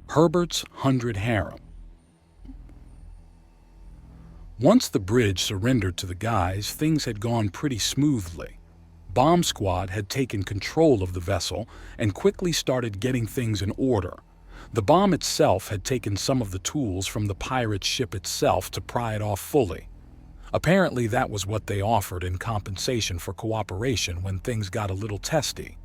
Herbert's 100 Harem. Once the bridge surrendered to the guys, things had gone pretty smoothly. Bomb Squad had taken control of the vessel and quickly started getting things in order. The bomb itself had taken some of the tools from the pirate ship itself to pry it off fully. Apparently that was what they offered in compensation for cooperation when things got a little testy.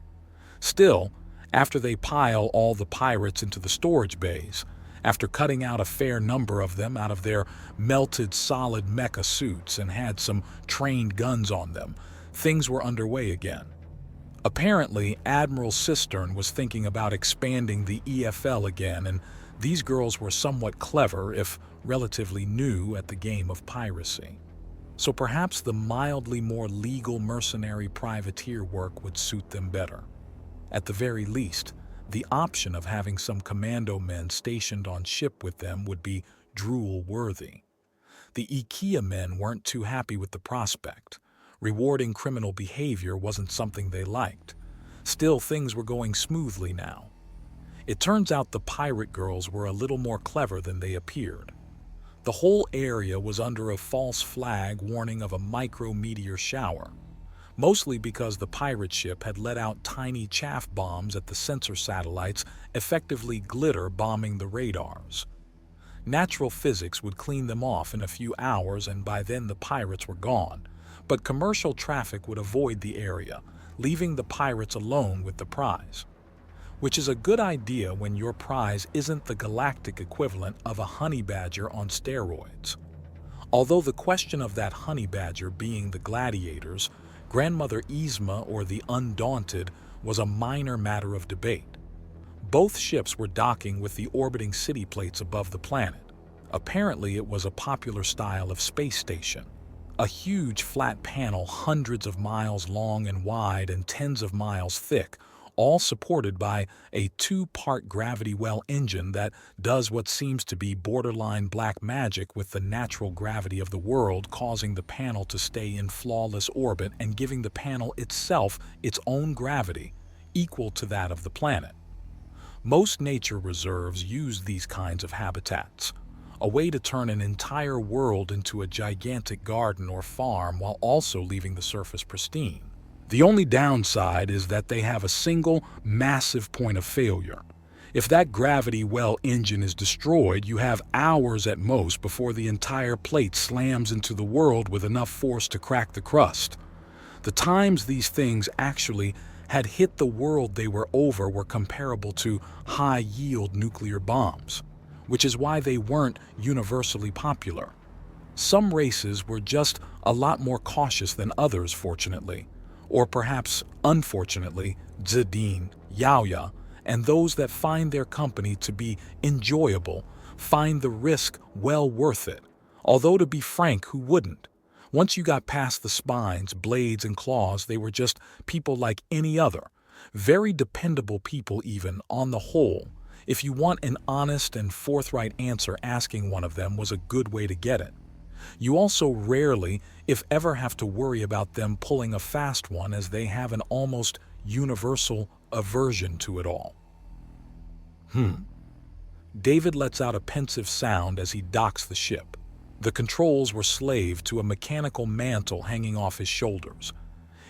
Still, after they pile all the pirates into the storage bays, after cutting out a fair number of them out of their melted solid mecha suits and had some trained guns on them, things were underway again. Apparently, Admiral Cistern was thinking about expanding the EFL again, and these girls were somewhat clever, if relatively new, at the game of piracy. So perhaps the mildly more legal mercenary privateer work would suit them better. At the very least, the option of having some commando men stationed on ship with them would be drool-worthy. The IKEA men weren't too happy with the prospect. Rewarding criminal behavior wasn't something they liked. Still, things were going smoothly now. It turns out the pirate girls were a little more clever than they appeared. The whole area was under a false flag warning of a micrometeor shower, mostly because the pirate ship had let out tiny chaff bombs at the sensor satellites, effectively glitter bombing the radars. Natural physics would clean them off in a few hours, and by then the pirates were gone, but commercial traffic would avoid the area, leaving the pirates alone with the prize. Which is a good idea when your prize isn't the galactic equivalent of a honey badger on steroids. Although the question of that honey badger being the gladiators, Grandmother Yzma or the Undaunted, was a minor matter of debate. Both ships were docking with the orbiting city plates above the planet. Apparently it was a popular style of space station. A huge flat panel hundreds of miles long and wide and tens of miles thick, all supported by a two-part gravity well engine that does what seems to be borderline black magic with the natural gravity of the world, causing the panel to stay in flawless orbit and giving the panel itself its own gravity, equal to that of the planet. Most nature reserves use these kinds of habitats, a way to turn an entire world into a gigantic garden or farm while also leaving the surface pristine. The only downside is that they have a single, massive point of failure. If that gravity well engine is destroyed, you have hours at most before the entire plate slams into the world with enough force to crack the crust. The times these things actually had hit the world they were over were comparable to high-yield nuclear bombs, which is why they weren't universally popular. Some races were just a lot more cautious than others, fortunately. Or perhaps, unfortunately, Zidane, Yaoya, and those that find their company to be enjoyable find the risk well worth it. Although, to be frank, who wouldn't? Once you got past the spines, blades, and claws, they were just people like any other. Very dependable people even, on the whole. If you want an honest and forthright answer, asking one of them was a good way to get it. You also rarely, if ever, have to worry about them pulling a fast one, as they have an almost universal aversion to it all. David lets out a pensive sound as he docks the ship. The controls were slave to a mechanical mantle hanging off his shoulders.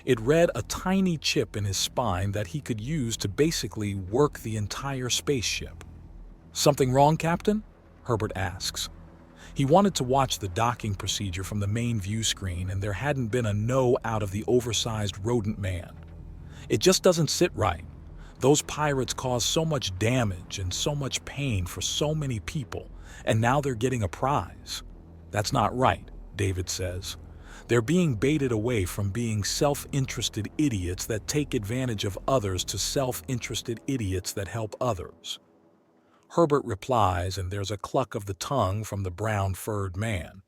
It read a tiny chip in his spine that he could use to basically work the entire spaceship. "Something wrong, Captain?" Herbert asks. He wanted to watch the docking procedure from the main view screen, and there hadn't been a no out of the oversized rodent man. It just doesn't sit right. Those pirates caused so much damage and so much pain for so many people, and now they're getting a prize. "That's not right," David says. "They're being baited away from being self-interested idiots that take advantage of others to self-interested idiots that help others." Herbert replies, and there's a cluck of the tongue from the brown-furred man.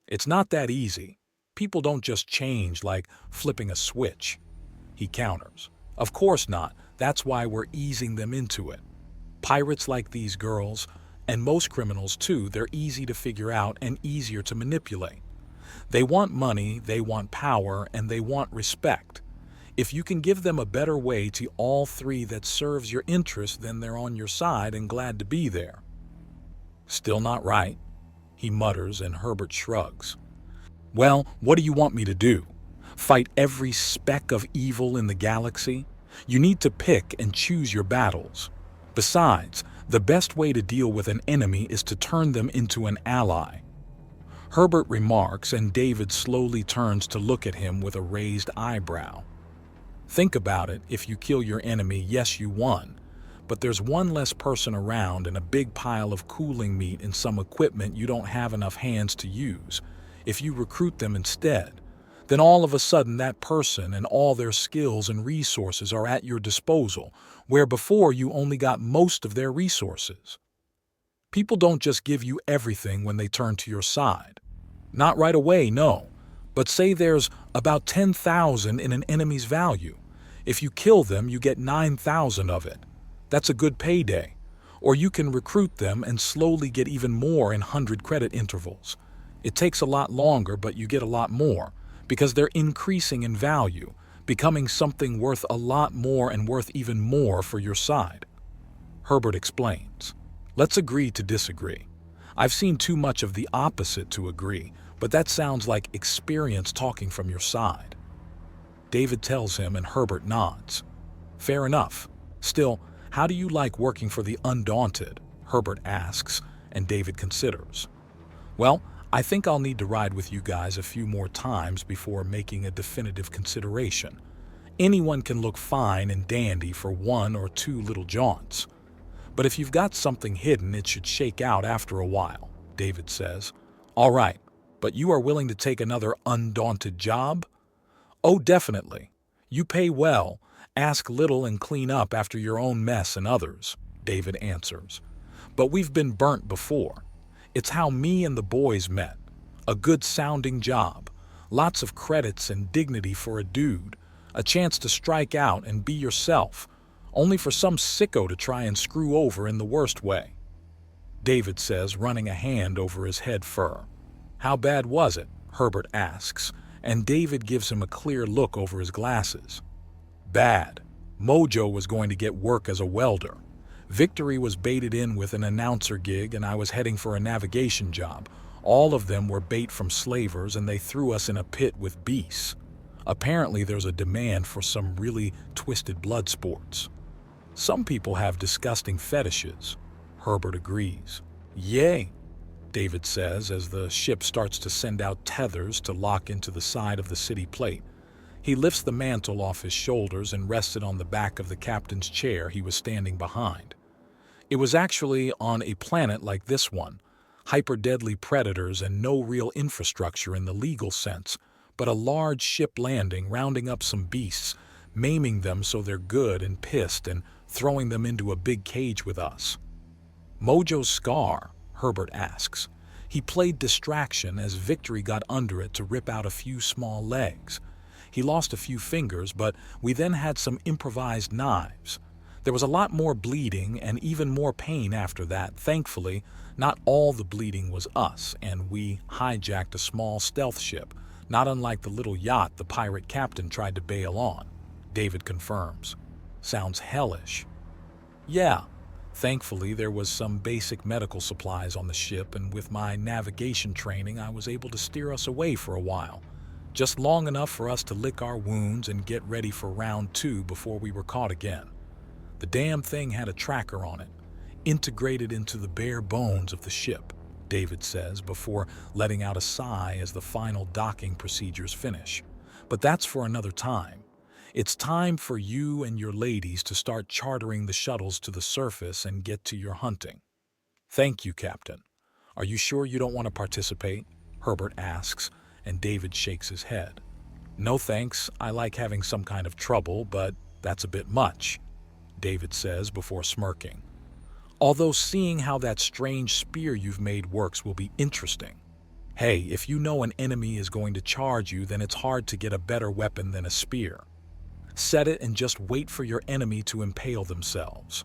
"It's not that easy. People don't just change like flipping a switch." He counters. "Of course not. That's why we're easing them into it. Pirates like these girls, and most criminals too, they're easy to figure out and easier to manipulate. They want money, they want power, and they want respect. If you can give them a better way to all three that serves your interest, then they're on your side and glad to be there. Still not right, he mutters, and Herbert shrugs. Well, what do you want me to do? Fight every speck of evil in the galaxy? You need to pick and choose your battles. Besides, the best way to deal with an enemy is to turn them into an ally. Herbert remarks, and David slowly turns to look at him with a raised eyebrow. Think about it. If you kill your enemy, yes, you won. But there's one less person around and a big pile of cooling meat and some equipment you don't have enough hands to use. If you recruit them instead, then all of a sudden that person and all their skills and resources are at your disposal, where before you only got most of their resources. People don't just give you everything when they turn to your side. Not right away, no. But say there's about 10,000 in an enemy's value. If you kill them, you get 9,000 of it. That's a good payday. Or you can recruit them and slowly get even more in 100 credit intervals. It takes a lot longer, but you get a lot more, because they're increasing in value, becoming something worth a lot more and worth even more for your side. Herbert explains. Let's agree to disagree. I've seen too much of the opposite to agree, but that sounds like experience talking from your side. David tells him, and Herbert nods. Fair enough. Still, how do you like working for the Undaunted? Herbert asks, and David considers. Well, I think I'll need to ride with you guys a few more times before making a definitive consideration. Anyone can look fine and dandy for 1 or 2 little jaunts. But if you've got something hidden, it should shake out after a while, David says. All right, but you are willing to take another undaunted job? Oh, definitely. You pay well, ask little, and clean up after your own mess and others, David answers. But we've been burnt before. It's how me and the boys met. A good sounding job, lots of credits and dignity for a dude, a chance to strike out and be yourself, only for some sicko to try and screw over in the worst way. David says, running a hand over his head fur. How bad was it? Herbert asks, and David gives him a clear look over his glasses. Bad. Mojo was going to get work as a welder. Victory was baited in with an announcer gig, and I was heading for a navigation job. All of them were bait from slavers, and they threw us in a pit with beasts. Apparently there's a demand for some really twisted blood sports. Some people have disgusting fetishes. Herbert agrees. Yay, David says as the ship starts to send out tethers to lock into the side of the city plate. He lifts the mantle off his shoulders and rests it on the back of the captain's chair he was standing behind. It was actually on a planet like this one, hyper-deadly predators and no real infrastructure in the legal sense, but a large ship landing, rounding up some beasts, maiming them so they're good and pissed, and throwing them into a big cage with us. Mojo's scar? Herbert asks. He played distraction as Victory got under it to rip out a few small legs. He lost a few fingers, but we then had some improvised knives. There was a lot more bleeding and even more pain after that. Thankfully, not all the bleeding was us, and we hijacked a small stealth ship, not unlike the little yacht the pirate captain tried to bail on, David confirms. Sounds hellish. Yeah. Thankfully, there was some basic medical supplies on the ship, and with my navigation training, I was able to steer us away for a while. Just long enough for us to lick our wounds and get ready for round 2 before we were caught again. The damn thing had a tracker on it, integrated into the bare bones of the ship, David says before letting out a sigh as the final docking procedures finish. But that's for another time. It's time for you and your ladies to start chartering the shuttles to the surface and get to your hunting. Thank you, Captain. Are you sure you don't want to participate? Herbert asks, and David shakes his head. No thanks, I like having some kind of trouble, but that's a bit much, David says before smirking. Although seeing how that strange spear you've made works will be interesting. Hey, if you know an enemy is going to charge you, then it's hard to get a better weapon than a spear. Set it and just wait for your enemy to impale themselves.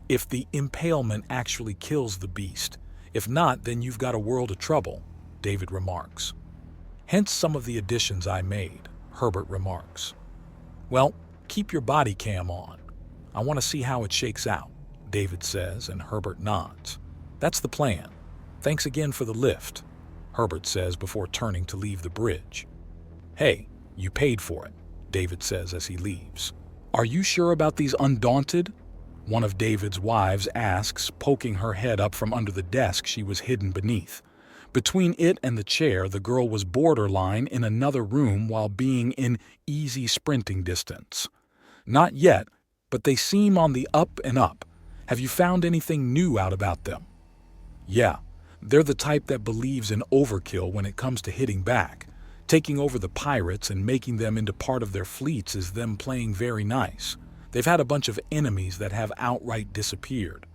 If the impalement actually kills the beast, if not, then you've got a world of trouble, David remarks. Hence some of the additions I made, Herbert remarks. Well, keep your body cam on. I want to see how it shakes out, David says, and Herbert nods. That's the plan. Thanks again for the lift, Herbert says before turning to leave the bridge. Hey, you paid for it, David says as he leaves. Are you sure about these Undaunted? One of David's wives asks, poking her head up from under the desk she was hidden beneath. Between it and the chair, the girl was borderline in another room while being in easy sprinting distance. Not yet, but they seem on the up and up. Have you found anything new out about them? Yeah, they're the type that believes in overkill when it comes to hitting back. Taking over the pirates and making them into part of their fleets is them playing very nice. They've had a bunch of enemies that have outright disappeared.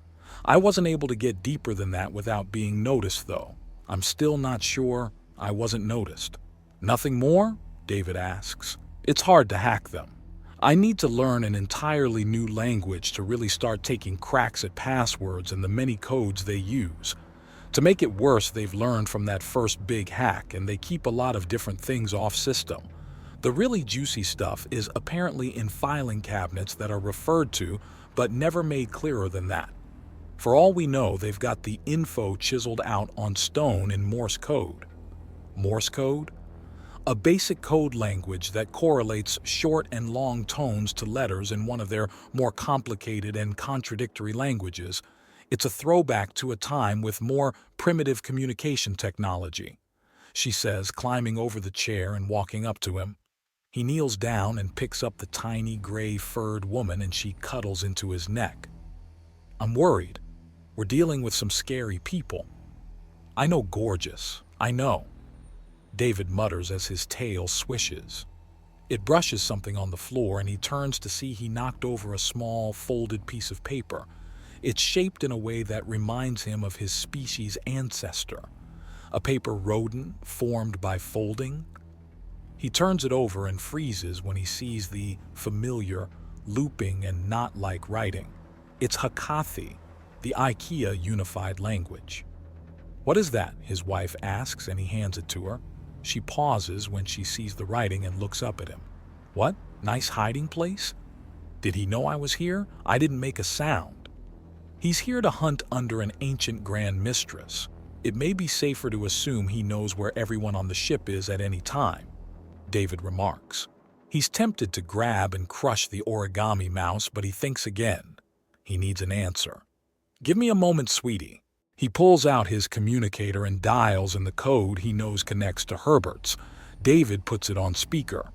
I wasn't able to get deeper than that without being noticed, though. I'm still not sure I wasn't noticed. Nothing more? David asks. It's hard to hack them. I need to learn an entirely new language to really start taking cracks at passwords and the many codes they use. To make it worse, they've learned from that first big hack, and they keep a lot of different things off system. The really juicy stuff is apparently in filing cabinets that are referred to, but never made clearer than that. For all we know, they've got the info chiseled out on stone in Morse code. Morse code? A basic code language that correlates short and long tones to letters in one of their more complicated and contradictory languages. It's a throwback to a time with more primitive communication technology, she says, climbing over the chair and walking up to him. He kneels down and picks up the tiny gray furred woman, and she cuddles into his neck. I'm worried. We're dealing with some scary people. I know, gorgeous. I know. David mutters as his tail swishes. It brushes something on the floor, and he turns to see he knocked over a small, folded piece of paper. It's shaped in a way that reminds him of his species' ancestor. A paper rodent formed by folding. He turns it over and freezes when he sees the familiar, looping and knot-like writing. It's Hakathi, the IKEA unified language. What is that? His wife asks, and he hands it to her. She pauses when she sees the writing and looks up at him. What? Nice hiding place? Did he know I was here? I didn't make a sound. He's here to hunt under an ancient grand mistress. It may be safer to assume he knows where everyone on the ship is at any time, David remarks. He's tempted to grab and crush the origami mouse, but he thinks again. He needs an answer. Give me a moment, sweetie. He pulls out his communicator and dials in the code he knows connects to Herbert's. David puts it on speaker.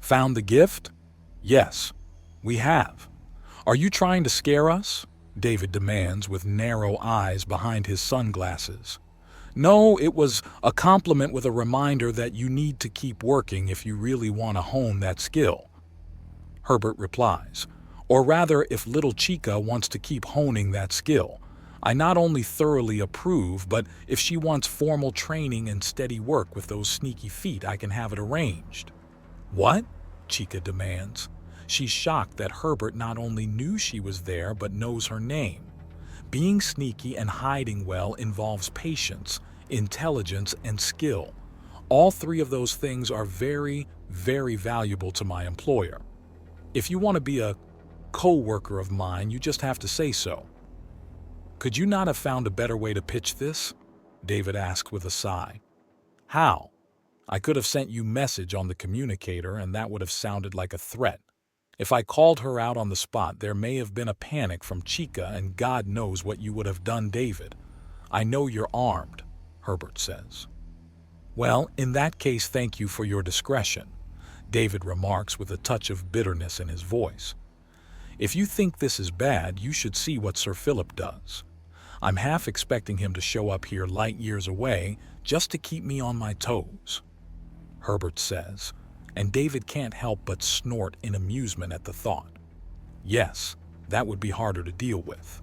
Found the gift? Yes, we have. Are you trying to scare us? David demands with narrow eyes behind his sunglasses. No, it was a compliment with a reminder that you need to keep working if you really want to hone that skill. Herbert replies. Or rather, if little Chica wants to keep honing that skill. I not only thoroughly approve, but if she wants formal training and steady work with those sneaky feet, I can have it arranged. What? Chica demands. She's shocked that Herbert not only knew she was there, but knows her name. Being sneaky and hiding well involves patience, intelligence, and skill. All three of those things are very, very valuable to my employer. If you want to be a co-worker of mine, you just have to say so. Could you not have found a better way to pitch this? David asked with a sigh. How? I could have sent you message on the communicator, and that would have sounded like a threat. If I called her out on the spot, there may have been a panic from Chica, and God knows what you would have done, David. I know you're armed, Herbert says. Well, in that case, thank you for your discretion, David remarks with a touch of bitterness in his voice. If you think this is bad, you should see what Sir Philip does. I'm half expecting him to show up here light years away just to keep me on my toes, Herbert says, and David can't help but snort in amusement at the thought. Yes, that would be harder to deal with.